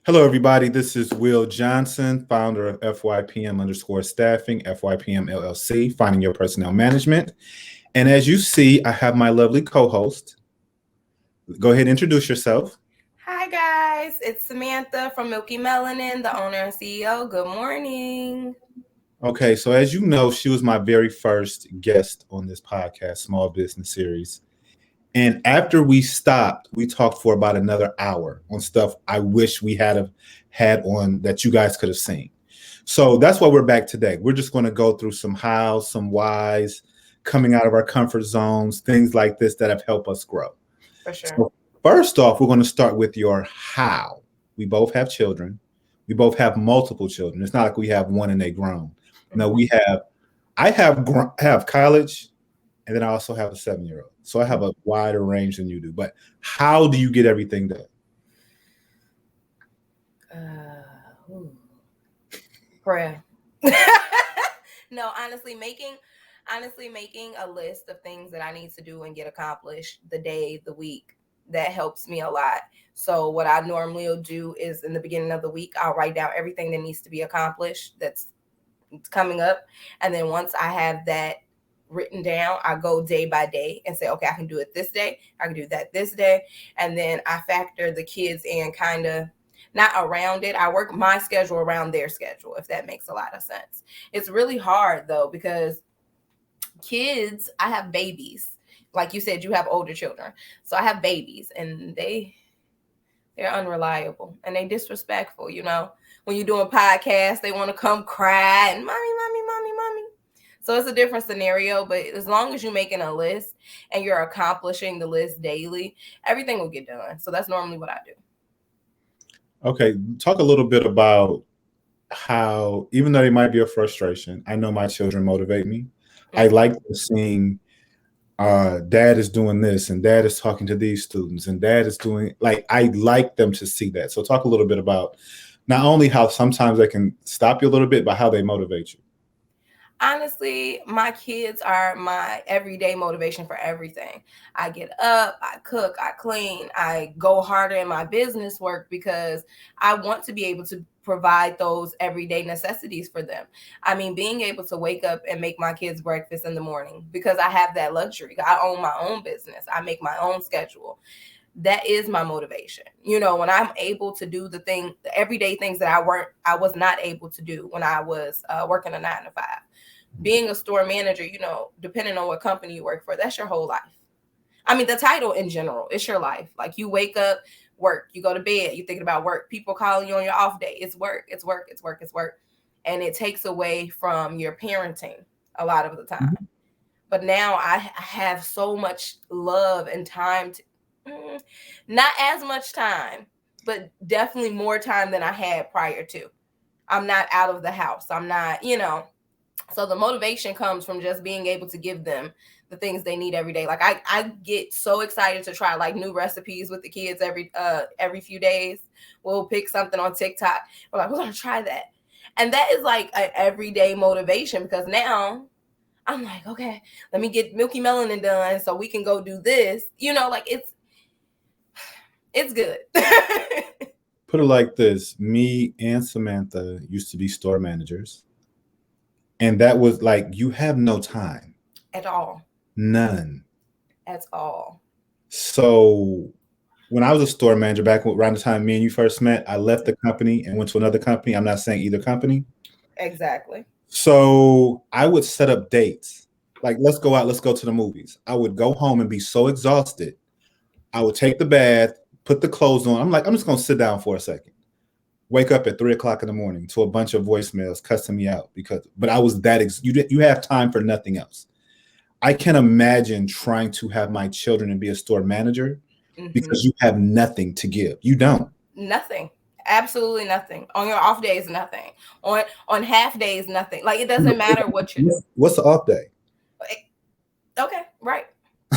Hello, everybody. This is Will Johnson, founder of FYPM underscore staffing, FYPM LLC, finding your personnel management. And as you see, I have my lovely co-host. Go ahead and introduce yourself. Hi guys, it's Samantha from Milky Melanin, the owner and CEO. Good morning. Okay, so as you know, she was my very first guest on this podcast, Small Business Series. And after we stopped, we talked for about another hour on stuff I wish we had on that you guys could have seen. So that's why we're back today. We're just going to go through some hows, some whys, coming out of our comfort zones, things like this that have helped us grow. For sure. So first off, we're going to start with your how. We both have children. We both have multiple children. It's not like we have one and they grown. No, I have college, and then I also have a 7-year-old. So I have a wider range than you do. But how do you get everything done? Prayer. No, honestly, making a list of things that I need to do and get accomplished the day, the week, that helps me a lot. So what I normally will do is in the beginning of the week, I'll write down everything that needs to be accomplished that's coming up. And then once I have that written down, I go day by day and say, okay, I can do it this day. I can do that this day. And then I factor the kids in kind of not around it. I work my schedule around their schedule, if that makes a lot of sense. It's really hard though, because kids, I have babies. Like you said, you have older children. So I have babies and they're unreliable and they disrespectful, When you're doing podcasts, they want to come cry and mommy. So it's a different scenario, but as long as you're making a list and you're accomplishing the list daily, everything will get done. So that's normally what I do. Okay, talk a little bit about how, even though they might be a frustration, I know my children motivate me. I like seeing dad is doing this and dad is talking to these students and dad is doing, like, I like them to see that. So talk a little bit about not only how sometimes they can stop you a little bit, but how they motivate you. Honestly, my kids are my everyday motivation for everything. I get up, I cook, I clean, I go harder in my business work because I want to be able to provide those everyday necessities for them. I mean, being able to wake up and make my kids breakfast in the morning because I have that luxury. I own my own business. I make my own schedule. That is my motivation. When I'm able to do the everyday things that I was not able to do when I was working a 9 to 5. Being a store manager, depending on what company you work for, that's your whole life. I mean, the title in general, it's your life. Like you wake up, work, you go to bed, you're thinking about work. People calling you on your off day. It's work, it's work, it's work, it's work. And it takes away from your parenting a lot of the time. But now I have so much love and time not as much time, but definitely more time than I had prior to. I'm not out of the house. I'm not, so the motivation comes from just being able to give them the things they need every day. Like I get so excited to try like new recipes with the kids every few days. We'll pick something on TikTok. We're like, we're gonna try that. And that is like an everyday motivation because now I'm like, okay, let me get Milky Melanin done so we can go do this. Like it's good. Put it like this: me and Samantha used to be store managers. And that was like, you have no time. At all. None. At all. So when I was a store manager back around the time me and you first met, I left the company and went to another company. I'm not saying either company. Exactly. So I would set up dates. Like, let's go out, let's go to the movies. I would go home and be so exhausted. I would take the bath, put the clothes on. I'm like, I'm just going to sit down for a second. Wake up at 3:00 in the morning to a bunch of voicemails cussing me out but I was you have time for nothing else. I can imagine trying to have my children and be a store manager because you have nothing to give. You don't. Nothing. Absolutely nothing. On your off days, nothing. On half days, nothing. Like it doesn't matter what you do. What's the off day? Okay, right.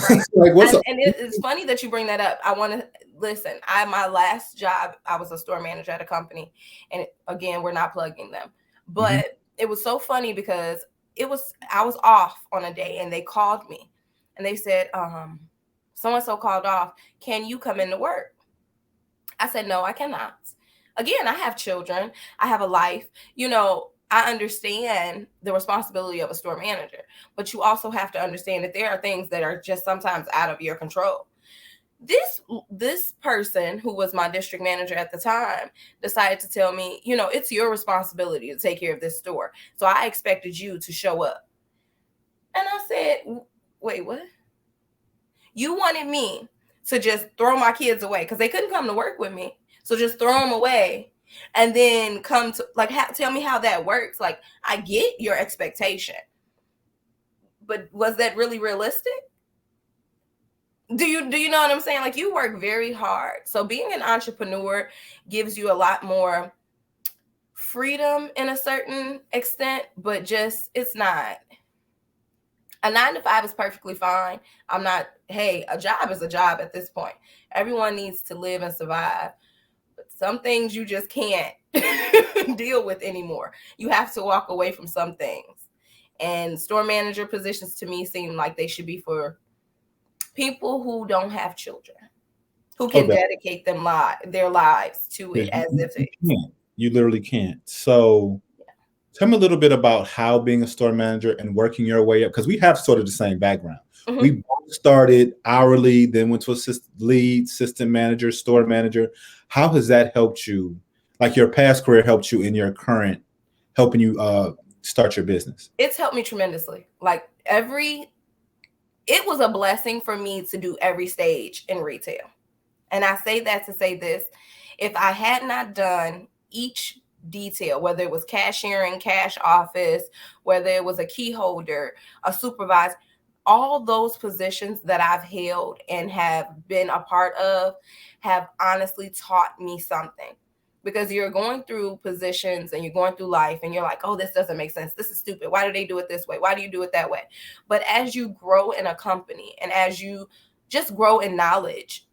Right. Like and it's funny that you bring that up. I want to listen. My last job, I was a store manager at a company, and again, we're not plugging them, but it was so funny because I was off on a day, and they called me, and they said, so and so called off. Can you come into work? I said, no, I cannot. again, I have children, I have a life, I understand the responsibility of a store manager, but you also have to understand that there are things that are just sometimes out of your control. This person who was my district manager at the time decided to tell me, it's your responsibility to take care of this store. So I expected you to show up. And I said, wait, what? You wanted me to just throw my kids away because they couldn't come to work with me. So just throw them away and then come to tell me how that works. Like, I get your expectation, but was that really realistic? Do you know what I'm saying? Like, you work very hard. So being an entrepreneur gives you a lot more freedom in a certain extent, but just, it's not. A 9 to 5 is perfectly fine. A job is a job at this point. Everyone needs to live and survive. But some things you just can't deal with anymore. You have to walk away from some things. And store manager positions to me seem like they should be for people who don't have children, who can dedicate their lives to it as if you literally can't. So tell me a little bit about how being a store manager and working your way up, because we have sort of the same background. Mm-hmm. We both started hourly, then went to assistant manager, store manager. How has that helped you? Like, your past career helped you in your current, helping you start your business? It's helped me tremendously. Like, it was a blessing for me to do every stage in retail. And I say that to say this: if I had not done each detail, whether it was cashiering, cash office, whether it was a key holder, a supervisor, all those positions that I've held and have been a part of have honestly taught me something. Because you're going through positions and you're going through life and you're like, oh, this doesn't make sense. This is stupid. Why do they do it this way? Why do you do it that way? But as you grow in a company and as you just grow in knowledge,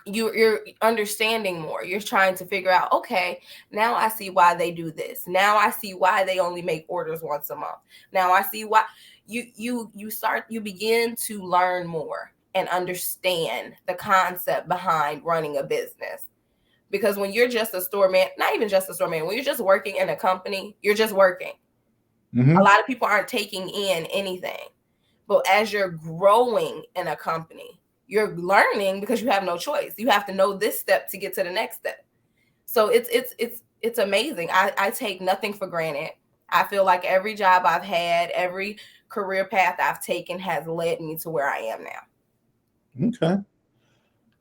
you're understanding more. You're trying to figure out, okay, now I see why they do this. Now I see why they only make orders once a month. Now I see why you begin to learn more and understand the concept behind running a business. Because when you're just a store man, not even just a store man, when you're just working in a company, you're just working. Mm-hmm. A lot of people aren't taking in anything. But as you're growing in a company, you're learning because you have no choice. You have to know this step to get to the next step. So it's amazing. I take nothing for granted. I feel like every job I've had, every career path I've taken has led me to where I am now. Okay.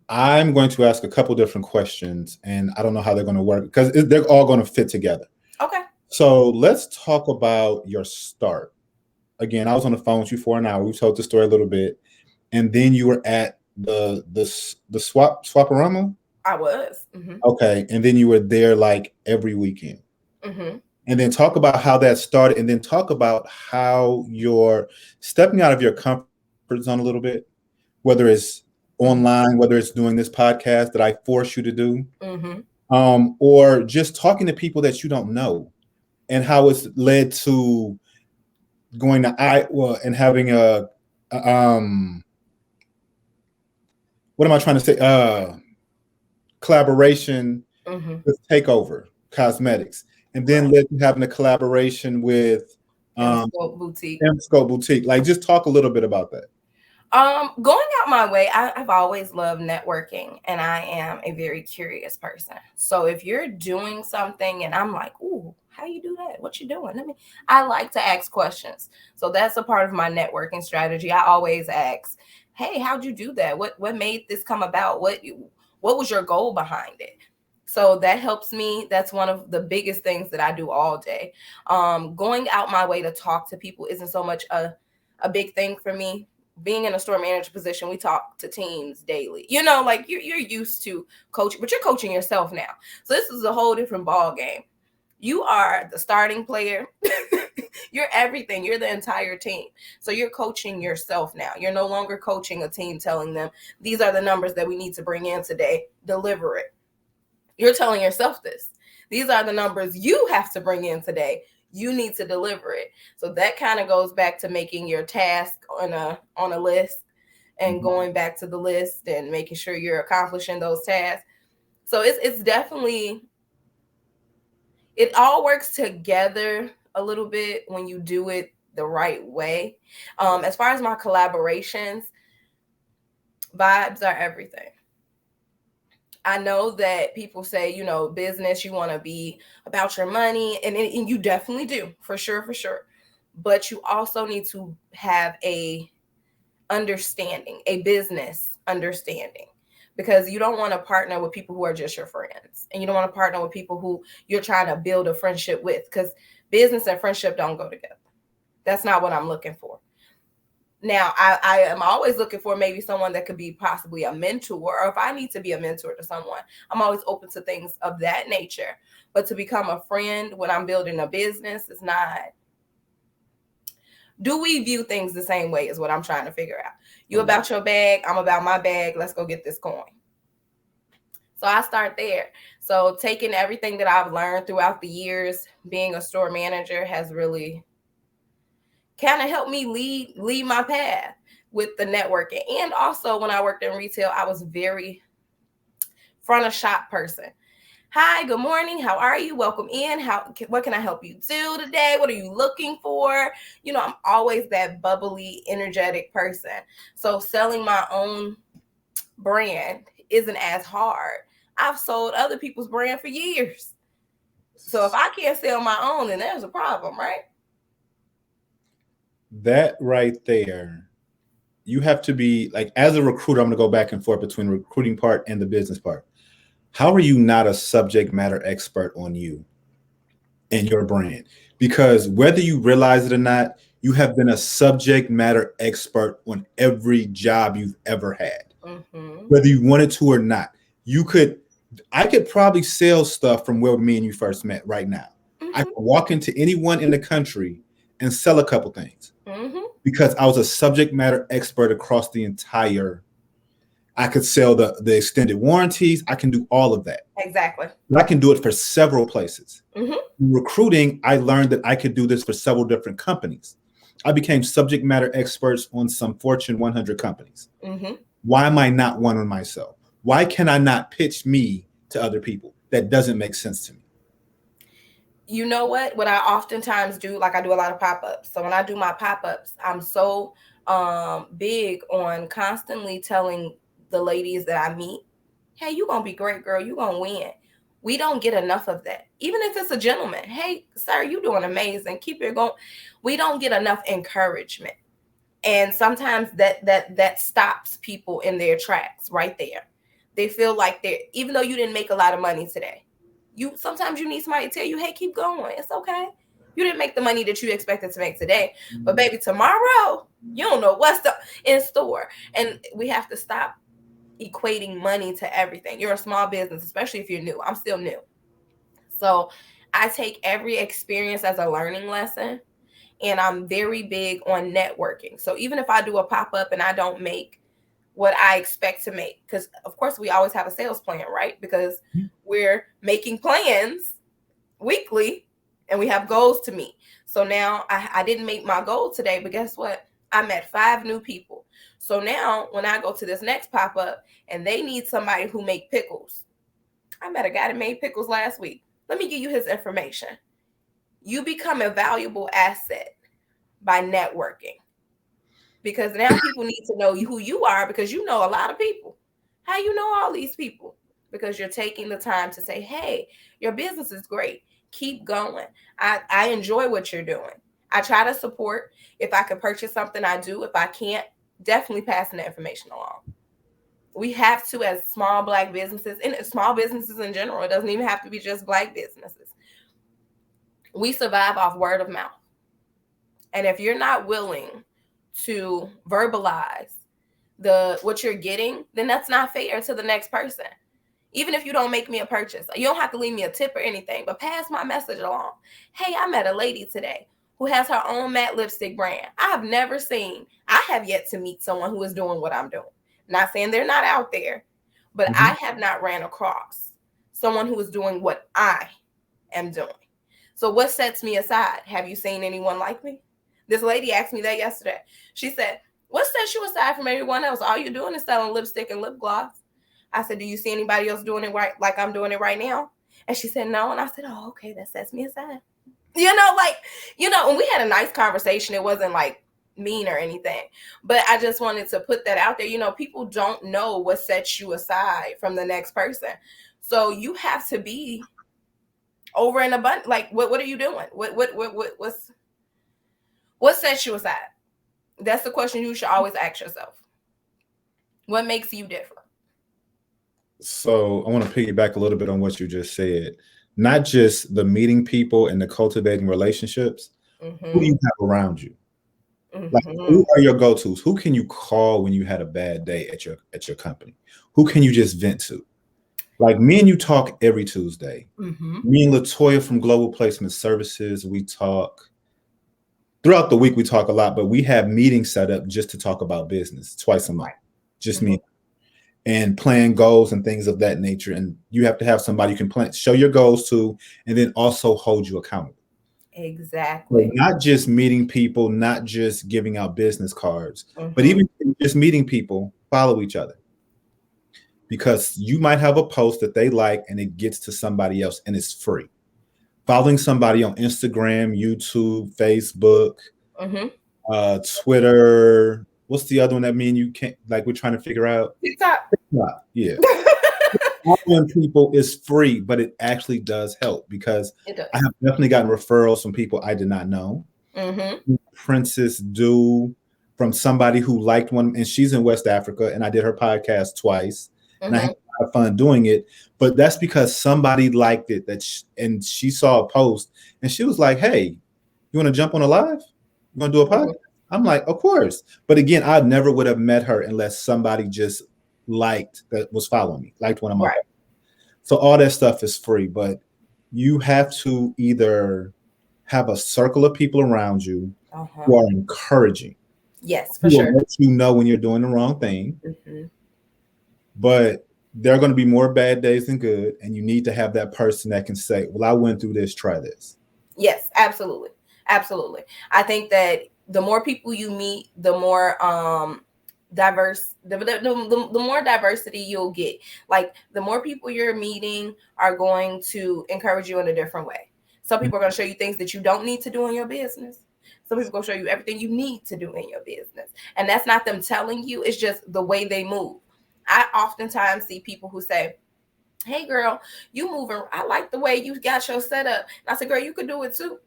I'm going to ask a couple different questions, and I don't know how they're going to work because they're all going to fit together. Okay. So let's talk about your start. Again, I was on the phone with you for an hour. We told the story a little bit, and then you were at the Swaparama. I was. Mm-hmm. Okay, and then you were there like every weekend. Mm-hmm. And then talk about how that started, and then talk about how you're stepping out of your comfort zone a little bit, whether it's online, whether it's doing this podcast that I force you to do, mm-hmm. Or just talking to people that you don't know, and how it's led to going to Iowa and having a what am I trying to say? Collaboration mm-hmm. with Takeover Cosmetics, and then led to having a collaboration with M-Scope Boutique. Like, just talk a little bit about that. Going out my way, I've always loved networking, and I am a very curious person. So if you're doing something and I'm like, ooh, how you do that? What you doing? I like to ask questions. So that's a part of my networking strategy. I always ask, hey, how'd you do that? What made this come about? What was your goal behind it? So that helps me. That's one of the biggest things that I do all day. Going out my way to talk to people isn't so much a big thing for me. Being in a store manager position, we talk to teams daily. Like you're used to coaching, but you're coaching yourself now. So this is a whole different ball game. You are the starting player. You're everything. You're the entire team. So you're coaching yourself now. You're no longer coaching a team, telling them these are the numbers that we need to bring in today. Deliver it. You're telling yourself this. These are the numbers you have to bring in today. You need to deliver it. So that kind of goes back to making your task on a list and mm-hmm. going back to the list and making sure you're accomplishing those tasks. So it's definitely It all works together a little bit when you do it the right way. As far as my collaborations, vibes are everything. I know that people say, business, you want to be about your money, and you definitely do, for sure, for sure. But you also need to have a understanding, a business understanding, because you don't want to partner with people who are just your friends, and you don't want to partner with people who you're trying to build a friendship with, because business and friendship don't go together. That's not what I'm looking for. Now, I am always looking for maybe someone that could be possibly a mentor, or if I need to be a mentor to someone, I'm always open to things of that nature. But to become a friend when I'm building a business is not. Do we view things the same way is what I'm trying to figure out. You about your bag, I'm about my bag. Let's go get this coin. So I start there. So taking everything that I've learned throughout the years, being a store manager has really kind of helped me lead my path with the networking. And also when I worked in retail, I was very front of shop person. Hi, good morning. How are you? Welcome in. What can I help you do today? What are you looking for? I'm always that bubbly, energetic person. So selling my own brand isn't as hard. I've sold other people's brand for years. So if I can't sell my own, then there's a problem, right? That right there, you have to be like, as a recruiter, I'm going to go back and forth between the recruiting part and the business part. How are you not a subject matter expert on you and your brand? Because whether you realize it or not, you have been a subject matter expert on every job you've ever had, whether you wanted to or not. I could probably sell stuff from where me and you first met right now. I could walk into anyone in the country and sell a couple things because I was a subject matter expert across the entire. I could sell the extended warranties. I can do all of that. Exactly. But I can do it for several places. In recruiting, I learned that I could do this for several different companies. I became subject matter experts on some Fortune 100 companies. Why am I not one on myself? Why can I not pitch me to other people? That doesn't make sense to me. You know what? What I oftentimes do, like I do a lot of pop-ups. So when I do my pop-ups, I'm so big on constantly telling the ladies that I meet, hey, you're going to be great, girl. You're going to win. We don't get enough of that. Even if it's a gentleman, hey, sir, you're doing amazing. Keep it going. We don't get enough encouragement. And sometimes that stops people in their tracks right there. They feel like even though you didn't make a lot of money today, sometimes you need somebody to tell you, hey, keep going. It's okay. You didn't make the money that you expected to make today, but baby, tomorrow, you don't know what's in store. And we have to stop equating money to everything. You're a small business, especially if you're new. I'm still new. So I take every experience as a learning lesson, and I'm very big on networking. So even if I do a pop-up and I don't make what I expect to make, because of course we always have a sales plan, right? Because we're making plans weekly and we have goals to meet. So now I didn't make my goal today, but guess what? I met 5 new people. So now when I go to this next pop-up and they need somebody who make pickles, I met a guy that made pickles last week. Let me give you his information. You become a valuable asset by networking, because now people need to know who you are, because you know a lot of people. How you know all these people? Because you're taking the time to say, hey, your business is great. Keep going. I enjoy what you're doing. I try to support. If I can purchase something, I do. If I can't, definitely passing the information along. We have to, as small Black businesses, and small businesses in general, it doesn't even have to be just Black businesses. We survive off word of mouth. And if you're not willing to verbalize what you're getting, then that's not fair to the next person. Even if you don't make me a purchase, you don't have to leave me a tip or anything, but pass my message along. Hey, I met a lady today who has her own matte lipstick brand. I have yet to meet someone who is doing what I'm doing. Not saying they're not out there, but I have not ran across someone who is doing what I am doing. So what sets me aside? Have you seen anyone like me? This lady asked me that yesterday. She said, what sets you aside from everyone else? All you're doing is selling lipstick and lip gloss. I said, do you see anybody else doing it right like I'm doing it right now? And she said, no. And I said, oh, okay, that sets me aside. And we had a nice conversation. It wasn't like mean or anything, but I just wanted to put that out there. People don't know what sets you aside from the next person. So you have to be over and abundant. Like, what are you doing? What sets you aside? That's the question you should always ask yourself. What makes you different? So I want to piggyback a little bit on what you just said. Not just the meeting people and the cultivating relationships. Mm-hmm. Who do you have around you? Mm-hmm. Like, who are your go-tos? Who can you call when you had a bad day at your company? Who can you just vent to? Like, me and you talk every Tuesday. Mm-hmm. Me and Latoya from Global Placement Services, we talk throughout the week. We talk a lot, but we have meetings set up just to talk about business twice a month. Just me and plan goals and things of that nature. And you have to have somebody you can show your goals to, and then also hold you accountable. Exactly. So not just meeting people, not just giving out business cards, but even just meeting people, follow each other. Because you might have a post that they like and it gets to somebody else and it's free. Following somebody on Instagram, YouTube, Facebook, Twitter. What's the other one that me and you can't, like, we're trying to figure out? TikTok. Yeah. Following people is free, but it actually does help because I have definitely gotten referrals from people I did not know. Princess Do, from somebody who liked one, and she's in West Africa, and I did her podcast twice, and I had a lot of fun doing it. But that's because somebody liked it, and she saw a post, and she was like, "Hey, you want to jump on a live? You want to do a podcast?" I'm like, "Of course." But again, I never would have met her unless somebody just was following me, liked one of my. So all that stuff is free, but you have to either have a circle of people around you who are encouraging. Yes, for sure. Let you know when you're doing the wrong thing. But there are going to be more bad days than good, and you need to have that person that can say, "Well, I went through this, try this." Yes, absolutely. Absolutely. I think that the more people you meet, the more diverse, the more diversity you'll get. Like, the more people you're meeting are going to encourage you in a different way. Some people are going to show you things that you don't need to do in your business. Some people are going to show you everything you need to do in your business. And that's not them telling you, it's just the way they move. I oftentimes see people who say, "Hey girl, you moving, I like the way you got your setup." And I said, "Girl, you could do it too.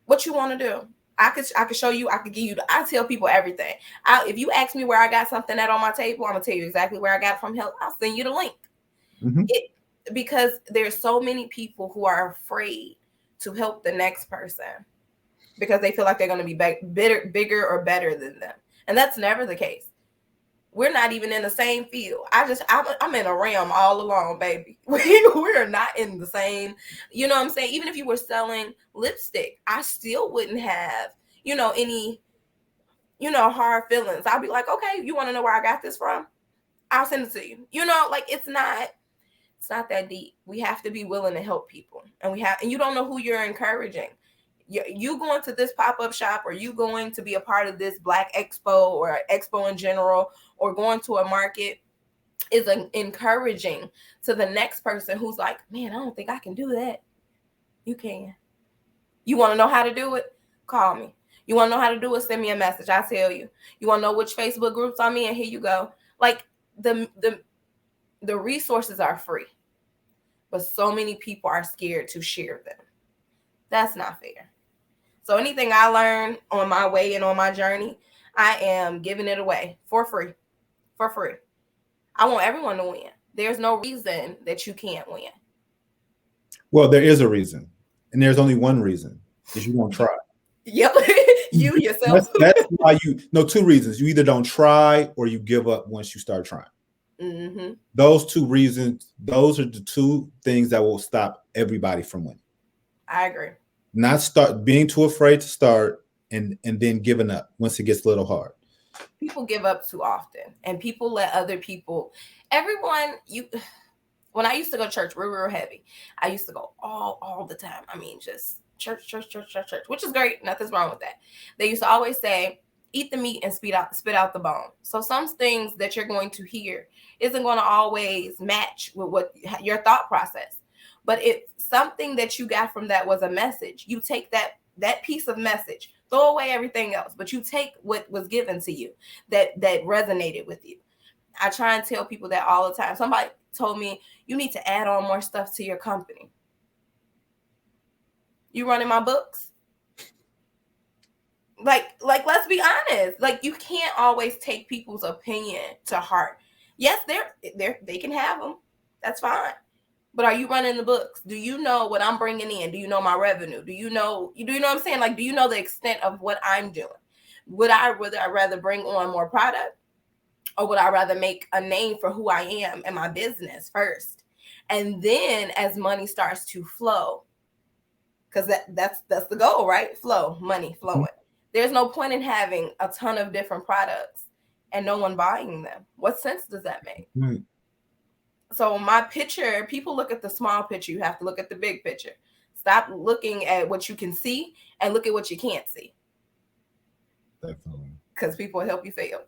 What you want to do? I could show you, I could give you I tell people everything. If you ask me where I got something at on my table, I'm gonna tell you exactly where I got it from. Hell, I'll send you the link." Because there's so many people who are afraid to help the next person because they feel like they're going to be bigger or better than them. And that's never the case. We're not even in the same field. I'm in a realm all alone, baby. We're not in the same, you know what I'm saying? Even if you were selling lipstick, I still wouldn't have, any, hard feelings. I'll be like, "Okay, you want to know where I got this from? I'll send it to you." It's not that deep. We have to be willing to help people, and you don't know who you're encouraging. You going to this pop-up shop, or you going to be a part of this Black Expo or Expo in general, or going to a market is encouraging to the next person who's like, "Man, I don't think I can do that." You can. You want to know how to do it? Call me. You want to know how to do it? Send me a message. I'll tell you. You want to know which Facebook groups I'm in? Here you go. Like, the resources are free, but so many people are scared to share them. That's not fair. So anything I learned on my way and on my journey, I am giving it away for free. For free. I want everyone to win. There's no reason that you can't win. Well, there is a reason. And there's only one reason, is you won't try. Yep. You yourself. That's why two reasons. You either don't try or you give up once you start trying. Those two reasons, those are the two things that will stop everybody from winning. I agree. Not being too afraid to start and then giving up once it gets a little hard. People give up too often, and people let other people. When I used to go to church real heavy, I used to go all the time. I mean, just church, which is great. Nothing's wrong with that. They used to always say, "Eat the meat and spit out the bone." So some things that you're going to hear isn't going to always match with what your thought process. But if something that you got from that was a message, you take that piece of message, throw away everything else, but you take what was given to you that resonated with you. I try and tell people that all the time. Somebody told me, you need to add on more stuff to your company. You running my books? Like let's be honest. Like, you can't always take people's opinion to heart. Yes, they can have them. That's fine. But are you running the books? Do you know what I'm bringing in? Do you know my revenue? Do you know what I'm saying? Like, do you know the extent of what I'm doing? Would I rather bring on more product, or would I rather make a name for who I am and my business first? And then as money starts to flow, because that's the goal, right? Flow, money flowing. There's no point in having a ton of different products and no one buying them. What sense does that make? Right. So my picture, people look at the small picture. You have to look at the big picture. Stop looking at what you can see and look at what you can't see. Definitely. Because people help you fail.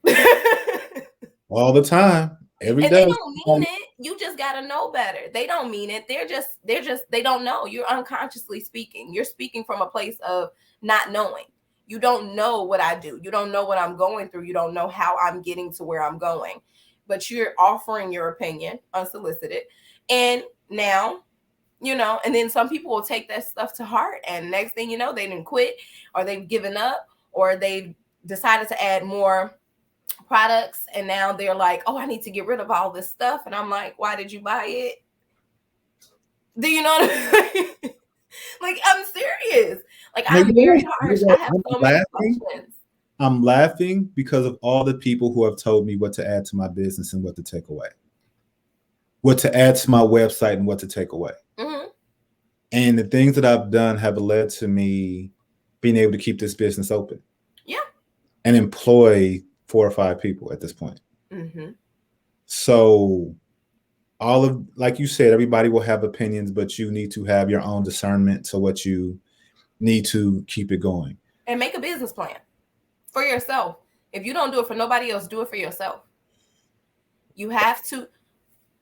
All the time. Every and day. They don't mean it. You just gotta know better. They don't mean it. They don't know. You're unconsciously speaking. You're speaking from a place of not knowing. You don't know what I do. You don't know what I'm going through. You don't know how I'm getting to where I'm going. But you're offering your opinion unsolicited. And now, and then some people will take that stuff to heart. And next thing you know, they didn't quit, or they've given up, or they've decided to add more products. And now they're like, oh, I need to get rid of all this stuff. And I'm like, why did you buy it? Do you know what I mean? Like, I'm serious. Like, I'm very harsh. I have so many questions. I'm laughing because of all the people who have told me what to add to my business and what to take away, what to add to my website and what to take away. Mm-hmm. And the things that I've done have led to me being able to keep this business open. Yeah. And employ 4 or 5 people at this point. Mm-hmm. So like you said, everybody will have opinions, but you need to have your own discernment to what you need to keep it going. And make a business plan for yourself. If you don't do it for nobody else, do it for yourself. You have to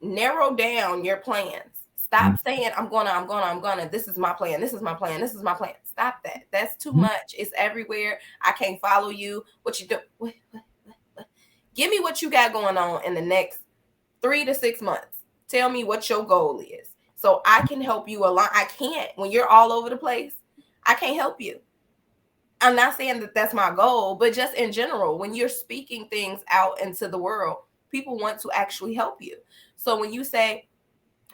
narrow down your plans. Stop saying, I'm gonna, this is my plan. This is my plan. This is my plan. Stop that. That's too much. It's everywhere. I can't follow you. What you do? What? Give me what you got going on in the next 3 to 6 months. Tell me what your goal is, so I can help you align. I can't, when you're all over the place, I can't help you. I'm not saying that that's my goal, but just in general, when you're speaking things out into the world, people want to actually help you. So when you say,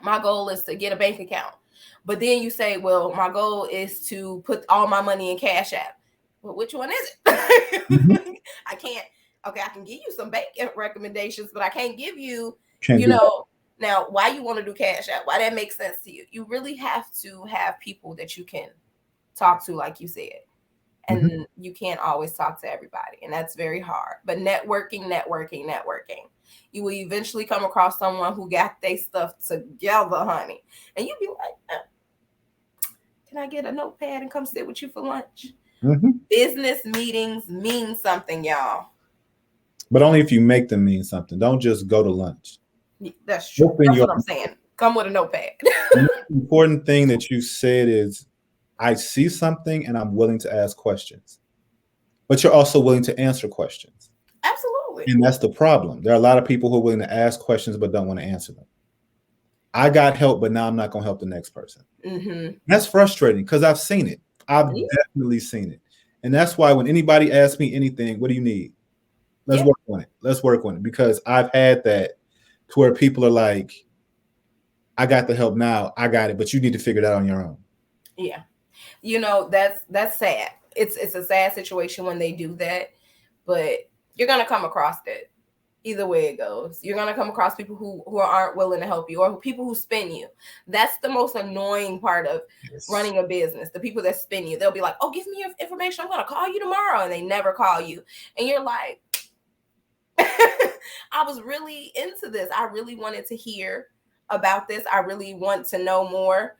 my goal is to get a bank account, but then you say, well, my goal is to put all my money in Cash App. Well, which one is it? I can't. Okay, I can give you some bank recommendations, but I can't give you, now, why you want to do Cash App? Why that makes sense to you? You really have to have people that you can talk to, like you said. And you can't always talk to everybody. And that's very hard. But networking. You will eventually come across someone who got their stuff together, honey. And you'll be like, can I get a notepad and come sit with you for lunch? Business meetings mean something, y'all. But only if you make them mean something. Don't just go to lunch. That's true. That's what I'm saying. Come with a notepad. The important thing that you said is, I see something and I'm willing to ask questions. But you're also willing to answer questions. Absolutely. And that's the problem. There are a lot of people who are willing to ask questions but don't want to answer them. I got help, but now I'm not going to help the next person. That's frustrating because I've seen it. I've definitely seen it. And that's why when anybody asks me anything, what do you need? Let's work on it. Let's work on it. Because I've had that to where people are like, I got the help now. I got it, but you need to figure it out on your own. Yeah. That's sad. It's a sad situation when they do that, but you're going to come across that. Either way it goes, you're going to come across people who aren't willing to help you, or people who spin you. That's the most annoying part of running a business. The people that spin you, they'll be like, oh, give me your information. I'm going to call you tomorrow. And they never call you. And you're like, I was really into this. I really wanted to hear about this. I really want to know more.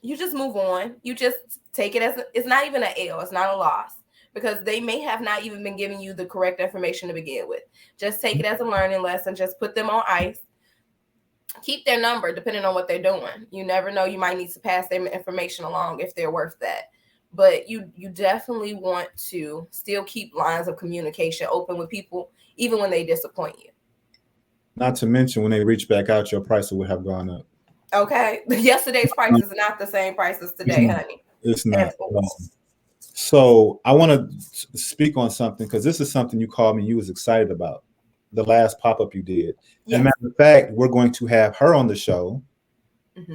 You just move on. You just take it as it's not even an L. It's not a loss, because they may have not even been giving you the correct information to begin with. Just take it as a learning lesson. Just put them on ice. keep their number depending on what they're doing. You never know, you might need to pass their information along if they're worth that. But you definitely want to still keep lines of communication open with people, even when they disappoint you. Not to mention when they reach back out, your price would have gone up. Okay. Yesterday's price is not the same price as today, honey. It's not. So I want to speak on something because this is something you called me. You was excited about the last pop-up you did. Yes. And matter of fact, we're going to have her on the show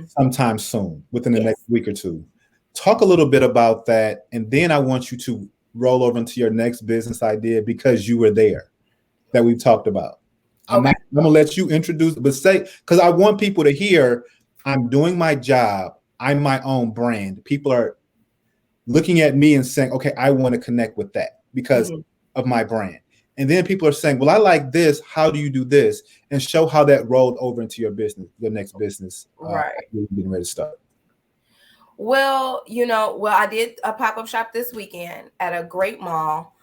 sometime soon, within the next week or two. Talk a little bit about that, and then I want you to roll over into your next business idea because you were there that we talked about. I'm gonna let you introduce, but say, because I want people to hear, I'm doing my job. I'm my own brand. People are looking at me and saying, okay, I want to connect with that because of my brand. And then people are saying, well, I like this. How do you do this? And show how that rolled over into your business, your next business. Right. Getting ready to start. Well, I did a pop-up shop this weekend at a great mall.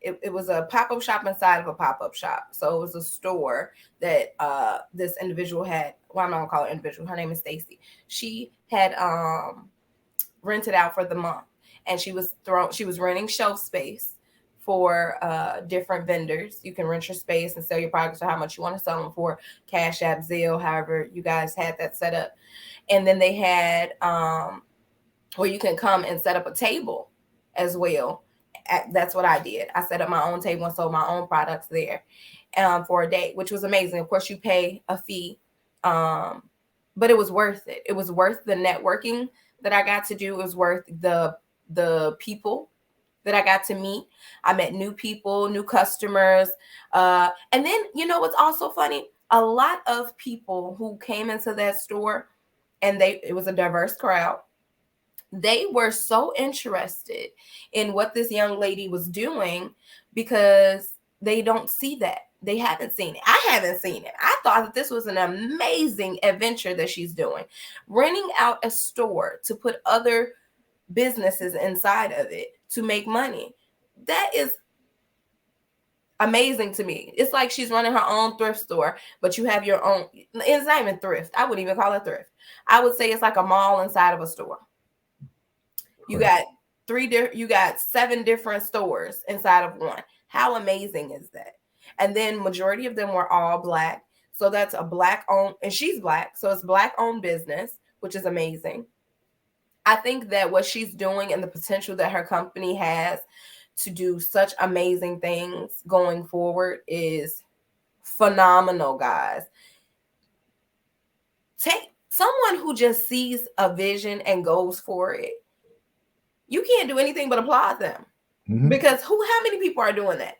It was a pop-up shop inside of a pop-up shop. So it was a store that this individual had. Well, I'm not gonna call her individual. Her name is Stacy. She had rented out for the month, and she was renting shelf space for different vendors. You can rent your space and sell your products for how much you want to sell them for. Cash App, Zelle, however you guys had that set up. And then they had where you can come and set up a table as well. That's what I did. I set up my own table and sold my own products there for a day, which was amazing. Of course, you pay a fee, but it was worth it. It was worth the networking that I got to do. It was worth the people that I got to meet. I met new people, new customers. And then, what's also funny? A lot of people who came into that store, and it was a diverse crowd. They were so interested in what this young lady was doing because they don't see that. They haven't seen it. I haven't seen it. I thought that this was an amazing adventure that she's doing. Renting out a store to put other businesses inside of it to make money. That is amazing to me. It's like she's running her own thrift store, but you have your own. It's not even thrift. I wouldn't even call it thrift. I would say it's like a mall inside of a store. You got 7 different stores inside of one. How amazing is that? And then majority of them were all Black. So that's a Black owned, and she's Black. So it's Black owned business, which is amazing. I think that what she's doing and the potential that her company has to do such amazing things going forward is phenomenal, guys. Take someone who just sees a vision and goes for it. You can't do anything but applaud them because how many people are doing that?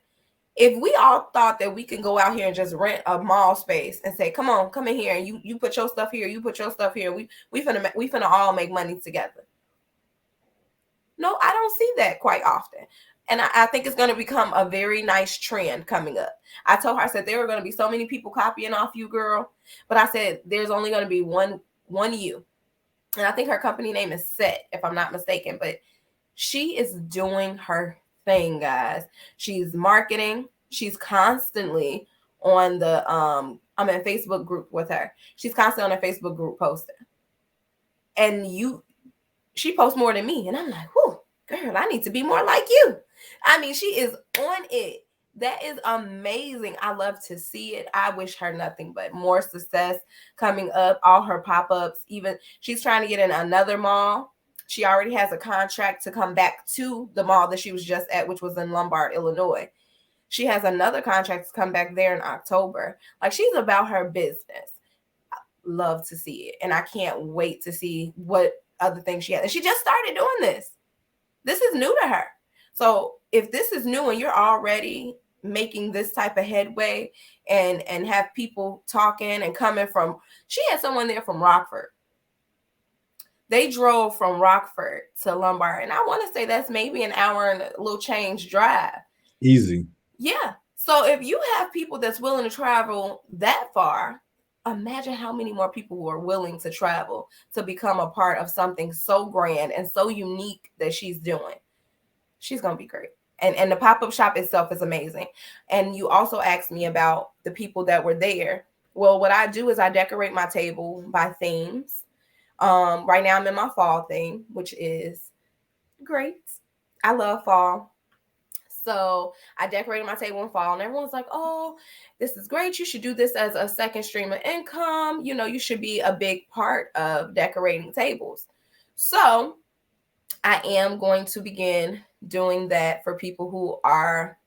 If we all thought that we can go out here and just rent a mall space and say, come in here and you put your stuff here, you put your stuff here, we finna all make money together. No, I don't see that quite often. And I think it's going to become a very nice trend coming up. I told her, I said, there are going to be so many people copying off you, girl. But I said, there's only going to be one you. And I think her company name is Set, if I'm not mistaken. But she is doing her thing, guys. She's marketing. She's constantly on the I'm in a Facebook group with her. She's constantly on a Facebook group posting. And she posts more than me. And I'm like, whoo, girl, I need to be more like you. I mean, she is on it. That is amazing. I love to see it. I wish her nothing but more success coming up. All her pop-ups, even she's trying to get in another mall. She already has a contract to come back to the mall that she was just at, which was in Lombard, Illinois. She has another contract to come back there in October. Like, she's about her business. I love to see it. And I can't wait to see what other things she has. And she just started doing this. This is new to her. So if this is new and you're already making this type of headway and have people talking and coming from, she had someone there from Rockford. They drove from Rockford to Lombard. And I want to say that's maybe an hour and a little change drive. Easy. Yeah. So if you have people that's willing to travel that far, imagine how many more people who are willing to travel to become a part of something so grand and so unique that she's doing. She's going to be great. And the pop-up shop itself is amazing. And you also asked me about the people that were there. Well, what I do is I decorate my table by themes. Right now I'm in my fall theme, which is great. I love fall. So I decorated my table in fall, and everyone's like, "Oh, this is great. You should do this as a second stream of income. You know, you should be a big part of decorating tables." So I am going to begin doing that for people who are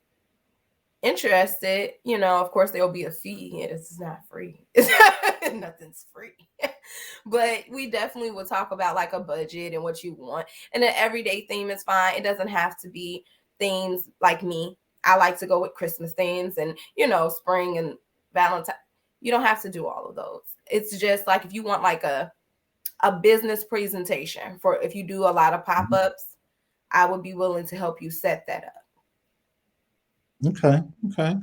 interested. You know, of course, there'll be a fee. It's not free. Nothing's free. But we definitely will talk about like a budget and what you want. And an everyday theme is fine. It doesn't have to be themes like me. I like to go with Christmas themes and, you know, spring and Valentine. You don't have to do all of those. It's just like if you want like a business presentation for if you do a lot of pop-ups, I would be willing to help you set that up. Okay. Okay.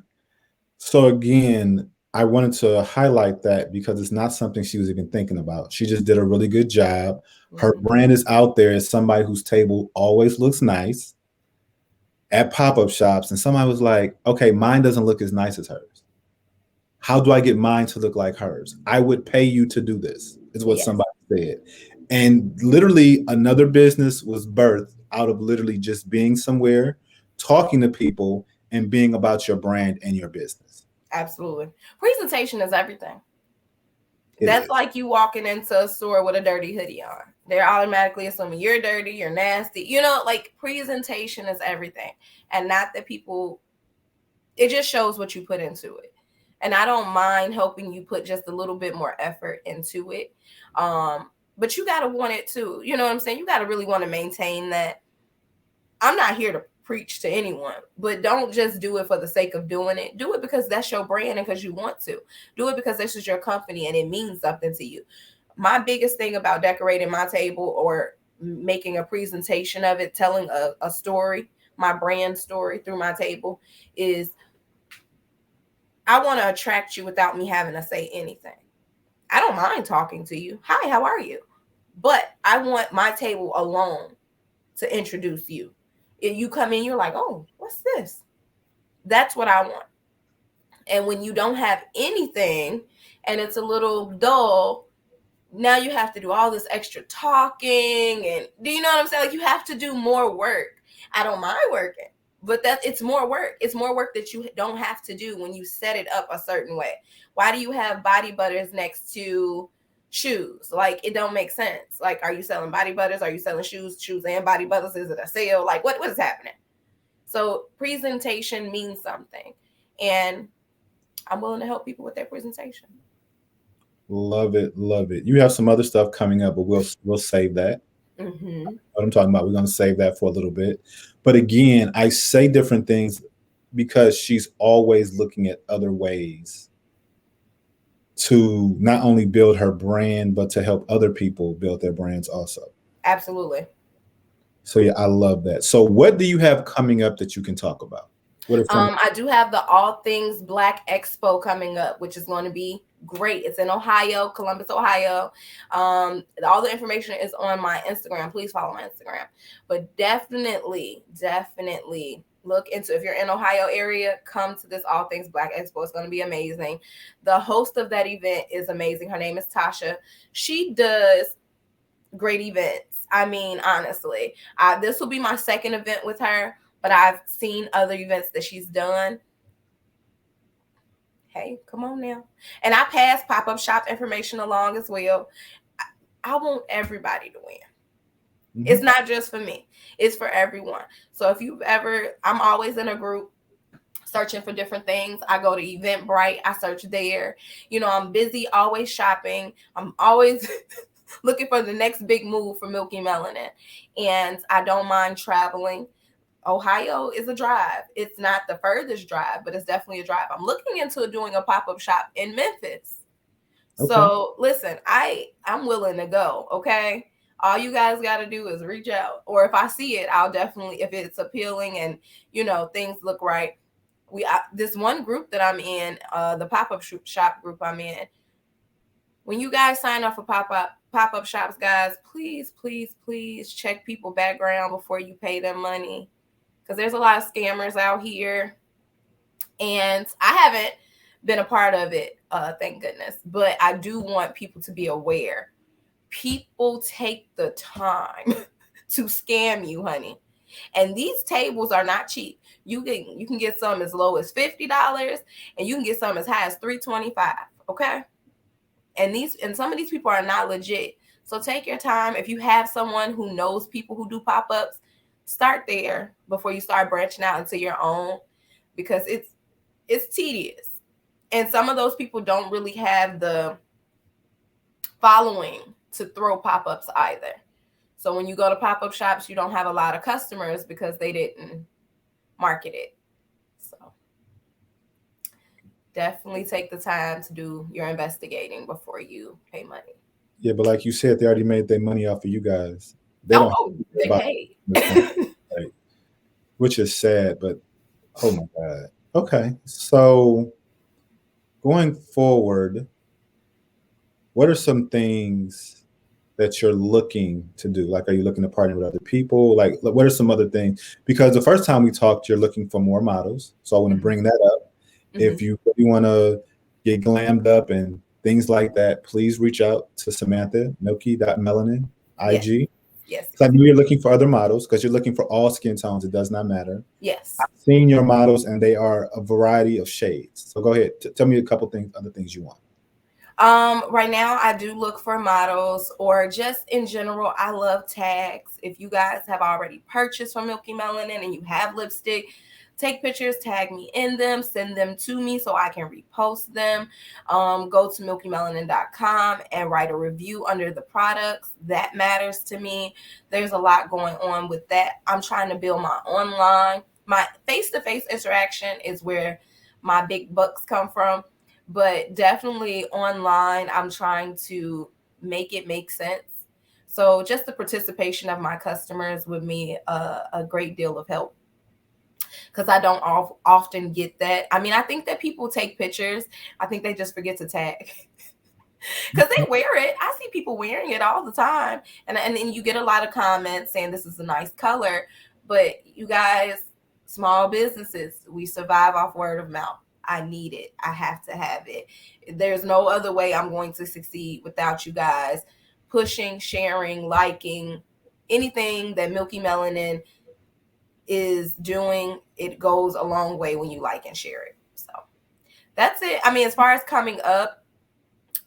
So again, I wanted to highlight that because it's not something she was even thinking about. She just did a really good job. Her Mhm. brand is out there as somebody whose table always looks nice at pop-up shops. And somebody was like, okay, mine doesn't look as nice as hers. How do I get mine to look like hers? I would pay you to do this, is what Yes, somebody said. And literally another business was birthed out of literally just being somewhere, talking to people, and being about your brand and your business. absolutely. Presentation is everything. It That's is. like you walking into a store with a dirty hoodie on. They're automatically assuming you're dirty, you're nasty. You know, like presentation is everything. And not that people, it just shows what you put into it. And I don't mind helping you put just a little bit more effort into it. But you got to want it too. You know what I'm saying? You got to really want to maintain that. I'm not here to preach to anyone, but don't just do it for the sake of doing it. Do it because that's your brand and because you want to. Do it because this is your company and it means something to you. My biggest thing about decorating my table or making a presentation of it, telling a story, my brand story through my table, is I want to attract you without me having to say anything. I don't mind talking to you. Hi, how are you? But I want my table alone to introduce you. If you come in, you're like, oh, what's this? That's what I want. And when you don't have anything and it's a little dull, now you have to do all this extra talking. And do you know what I'm saying? Like you have to do more work. I don't mind working, but that it's more work. It's more work that you don't have to do when you set it up a certain way. Why do you have body butters next to shoes? Like it don't make sense. Like, are you selling body butters? Are you selling shoes and body butters? Is it a sale? Like what is happening? So presentation means something. And I'm willing to help people with their presentation. Love it, love it. You have some other stuff coming up, but we'll save that. Mm-hmm. What I'm talking about, we're gonna save that for a little bit. But again, I say different things because she's always looking at other ways to not only build her brand, but to help other people build their brands also. Absolutely. So yeah, I love that. So what do you have coming up that you can talk about? What are some I do have the All Things Black Expo coming up, which is going to be great. It's in Ohio, Columbus, Ohio. All the information is on my Instagram. Please follow my Instagram. But definitely look into, if you're in Ohio area, come to this All Things Black Expo. It's going to be amazing. The host of that event is amazing. Her name is Tasha. She does great events. I mean, honestly, this will be my second event with her, but I've seen other events that she's done. Hey, come on now. And I pass pop-up shop information along as well. I want everybody to win. It's not just for me, it's for everyone. So if you've ever, I'm always in a group searching for different things. I go to Eventbrite, I search there. You know, I'm busy, always shopping. I'm always looking for the next big move for Milky Melanin. And I don't mind traveling. Ohio is a drive. It's not the furthest drive, but it's definitely a drive. I'm looking into doing a pop-up shop in Memphis. Okay. So listen, I'm willing to go. Okay. All you guys got to do is reach out. Or if I see it, I'll definitely, if it's appealing and, you know, things look right. This one group that I'm in, the pop-up shop group I'm in, when you guys sign up for pop-up shops, guys, please check people background before you pay them money, because there's a lot of scammers out here. And I haven't been a part of it, thank goodness. But I do want people to be aware. People take the time to scam you, honey. And these tables are not cheap. You can get some as low as $50, and you can get some as high as $325. Okay, and some of these people are not legit. So take your time. If you have someone who knows people who do pop-ups, start there before you start branching out into your own, because it's tedious. And some of those people don't really have the following to throw pop-ups either. So when you go to pop-up shops, you don't have a lot of customers because they didn't market it. So definitely take the time to do your investigating before you pay money. Yeah, but like you said, they already made their money off of you guys. They they paid. Right. Which is sad, but oh my God. Okay. So going forward, what are some things that you're looking to do? Like, are you looking to partner with other people? Like, what are some other things? Because the first time we talked, you're looking for more models. So I want to bring that up. If you really want to get glammed up and things like that, please reach out to Samantha, Milky.melanin, IG. Yes. I know you're looking for other models because you're looking for all skin tones. It does not matter. Yes. I've seen your models and they are a variety of shades. So go ahead. Tell me a couple things, other things you want. Right now I do look for models, or just in general, I love tags. If you guys have already purchased from Milky Melanin and you have lipstick, take pictures, tag me in them, send them to me so I can repost them. Go to milkymelanin.com and write a review under the products. That matters to me. There's a lot going on with that. I'm trying to build my online. My face-to-face interaction is where my big bucks come from. But definitely online, I'm trying to make it make sense. So just the participation of my customers would be a great deal of help, because I don't often get that. I mean, I think that people take pictures. I think they just forget to tag because they wear it. I see people wearing it all the time. And then you get a lot of comments saying this is a nice color. But you guys, small businesses, we survive off word of mouth. I need it. I have to have it. There's no other way I'm going to succeed without you guys pushing, sharing, liking anything that Milky Melanin is doing. It goes a long way when you like and share it. So that's it. I mean, as far as coming up,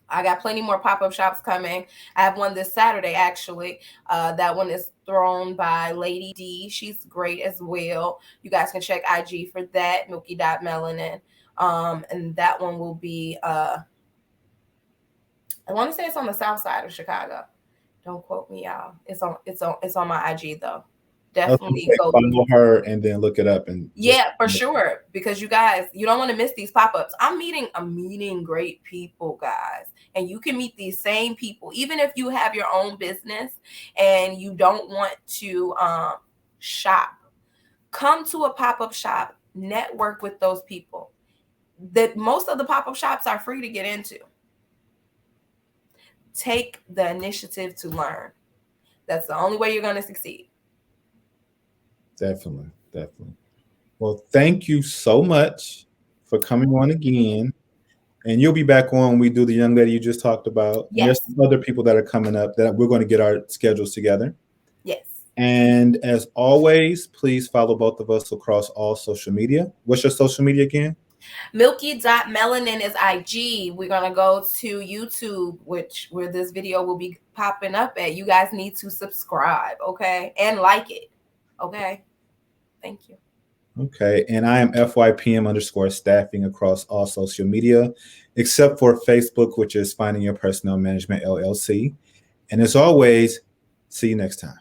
I got plenty more pop-up shops coming. I have one this Saturday, actually. That one is thrown by Lady D. She's great as well. You guys can check IG for that, milky.melanin. And that one will be, I want to say it's on the south side of Chicago. Don't quote me, y'all. It's on my IG though. Definitely go follow her and then look it up. And for sure, because you guys, you don't want to miss these pop-ups. I'm meeting great people, guys, and you can meet these same people even if you have your own business and you don't want to shop. Come to a pop-up shop, network with those people. That most of the pop-up shops are free to get into. Take the initiative to learn. That's the only way you're going to succeed. Definitely. Well, thank you so much for coming on again. And you'll be back on when we do the young lady you just talked about. Yes. There's some other people that are coming up that we're going to get our schedules together. Yes. And as always, please follow both of us across all social media. What's your social media again? Milky.melanin is IG. We're going to go to YouTube, where this video will be popping up at. You guys need to subscribe, okay? And like it, okay? Thank you. Okay. And I am FYPM_staffing across all social media, except for Facebook, which is Finding Your Personnel Management LLC. And as always, see you next time.